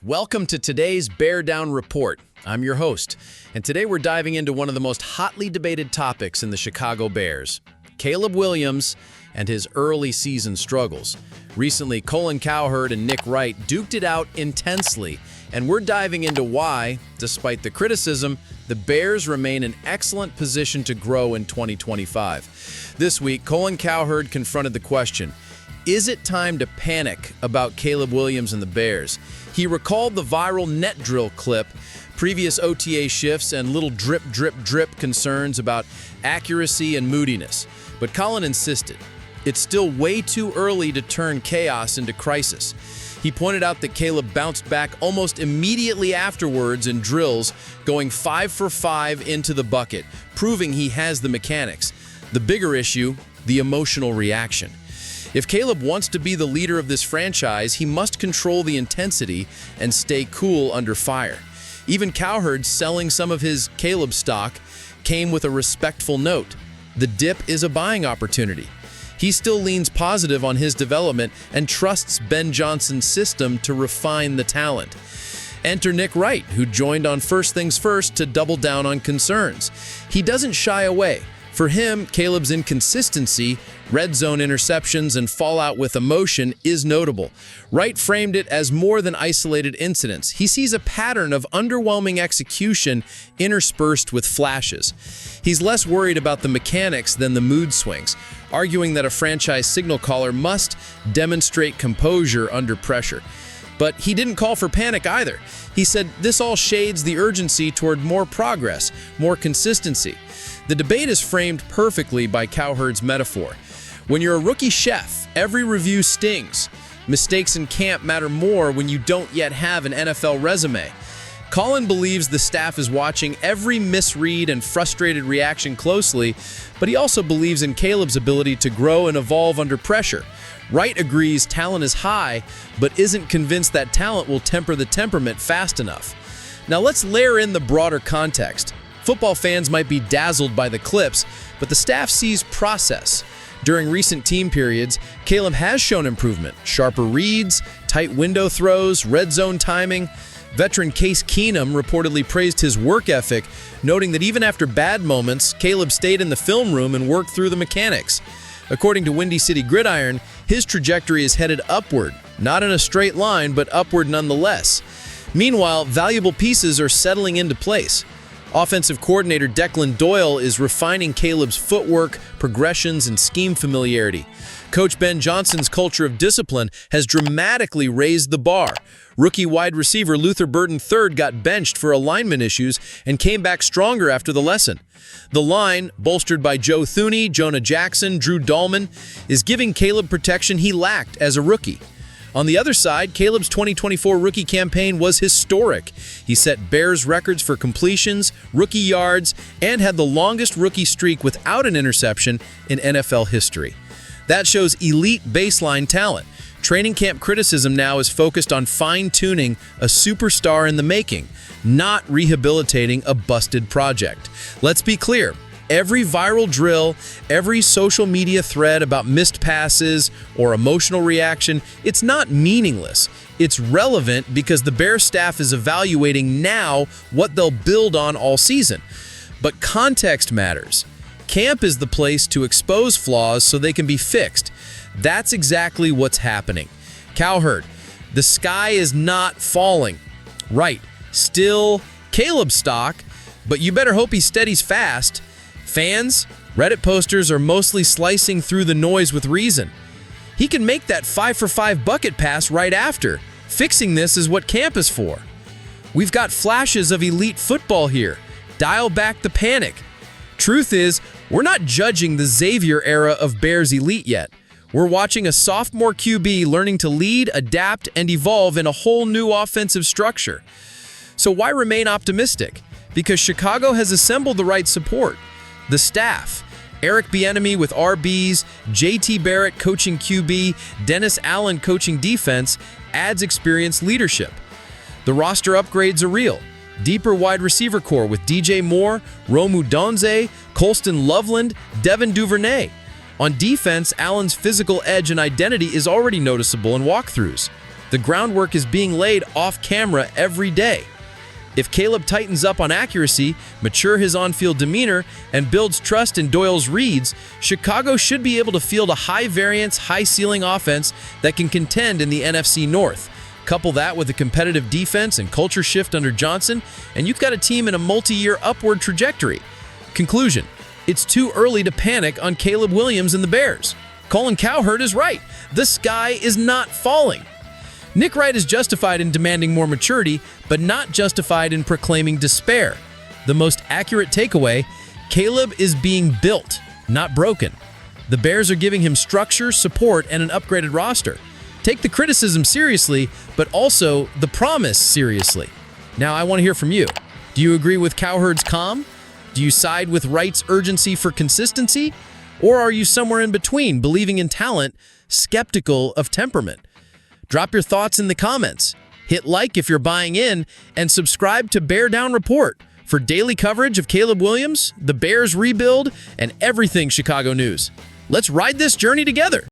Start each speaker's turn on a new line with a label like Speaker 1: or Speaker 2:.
Speaker 1: Welcome to today's Bear Down Report. I'm your host, and today we're diving into one of the most hotly debated topics in the Chicago Bears, Caleb Williams and his early season struggles. Recently, Colin Cowherd and Nick Wright duked it out intensely, and we're diving into why, despite the criticism, the Bears remain in excellent position to grow in 2025. This week, Colin Cowherd confronted the question, is it time to panic about Caleb Williams and the Bears? He recalled the viral net drill clip, previous OTA shifts, and little drip, drip, drip concerns about accuracy and moodiness. But Colin insisted, it's still way too early to turn chaos into crisis. He pointed out that Caleb bounced back almost immediately afterwards in drills, going 5 for 5 into the bucket, proving he has the mechanics. The bigger issue, the emotional reaction. If Caleb wants to be the leader of this franchise, he must control the intensity and stay cool under fire. Even Cowherd, selling some of his Caleb stock, came with a respectful note. The dip is a buying opportunity. He still leans positive on his development and trusts Ben Johnson's system to refine the talent. Enter Nick Wright, who joined on First Things First to double down on concerns. He doesn't shy away. For him, Caleb's inconsistency, red zone interceptions, and fallout with emotion is notable. Wright framed it as more than isolated incidents. He sees a pattern of underwhelming execution interspersed with flashes. He's less worried about the mechanics than the mood swings, arguing that a franchise signal caller must demonstrate composure under pressure. But he didn't call for panic either. He said this all shades the urgency toward more progress, more consistency. The debate is framed perfectly by Cowherd's metaphor. When you're a rookie chef, every review stings. Mistakes in camp matter more when you don't yet have an NFL resume. Colin believes the staff is watching every misread and frustrated reaction closely, but he also believes in Caleb's ability to grow and evolve under pressure. Wright agrees talent is high, but isn't convinced that talent will temper the temperament fast enough. Now let's layer in the broader context. Football fans might be dazzled by the clips, but the staff sees process. During recent team periods, Caleb has shown improvement. Sharper reads, tight window throws, red zone timing. Veteran Case Keenum reportedly praised his work ethic, noting that even after bad moments, Caleb stayed in the film room and worked through the mechanics. According to Windy City Gridiron, his trajectory is headed upward, not in a straight line, but upward nonetheless. Meanwhile, valuable pieces are settling into place. Offensive coordinator Declan Doyle is refining Caleb's footwork, progressions, and scheme familiarity. Coach Ben Johnson's culture of discipline has dramatically raised the bar. Rookie wide receiver Luther Burton III got benched for alignment issues and came back stronger after the lesson. The line, bolstered by Joe Thuney, Jonah Jackson, Drew Dahlman, is giving Caleb protection he lacked as a rookie. On the other side, Caleb's 2024 rookie campaign was historic. He set Bears records for completions, rookie yards, and had the longest rookie streak without an interception in NFL history. That shows elite baseline talent. Training camp criticism now is focused on fine-tuning a superstar in the making, not rehabilitating a busted project. Let's be clear. Every viral drill, every social media thread about missed passes or emotional reaction, it's not meaningless. It's relevant because the Bears staff is evaluating now what they'll build on all season. But context matters. Camp is the place to expose flaws so they can be fixed. That's exactly what's happening. Cowherd, the sky is not falling. Right, still Caleb stock, but you better hope he steadies fast. Fans, Reddit posters are mostly slicing through the noise with reason. He can make that 5 for 5 bucket pass right after. Fixing this is what camp is for. We've got flashes of elite football here. Dial back the panic. Truth is, we're not judging the Xavier era of Bears elite yet. We're watching a sophomore QB learning to lead, adapt, and evolve in a whole new offensive structure. So why remain optimistic? Because Chicago has assembled the right support. The staff, Eric Bieniemy with RBs, JT Barrett coaching QB, Dennis Allen coaching defense, adds experienced leadership. The roster upgrades are real. Deeper wide receiver core with DJ Moore, Romu Donze, Colston Loveland, Devin Duvernay. On defense, Allen's physical edge and identity is already noticeable in walkthroughs. The groundwork is being laid off camera every day. If Caleb tightens up on accuracy, mature his on-field demeanor, and builds trust in Doyle's reads, Chicago should be able to field a high-variance, high-ceiling offense that can contend in the NFC North. Couple that with a competitive defense and culture shift under Johnson, and you've got a team in a multi-year upward trajectory. Conclusion: it's too early to panic on Caleb Williams and the Bears. Colin Cowherd is right. The sky is not falling. Nick Wright is justified in demanding more maturity, but not justified in proclaiming despair. The most accurate takeaway: Caleb is being built, not broken. The Bears are giving him structure, support, and an upgraded roster. Take the criticism seriously, but also the promise seriously. Now, I want to hear from you. Do you agree with Cowherd's calm? Do you side with Wright's urgency for consistency? Or are you somewhere in between, believing in talent, skeptical of temperament? Drop your thoughts in the comments. Hit like if you're buying in, and subscribe to Bear Down Report for daily coverage of Caleb Williams, the Bears rebuild, and everything Chicago news. Let's ride this journey together.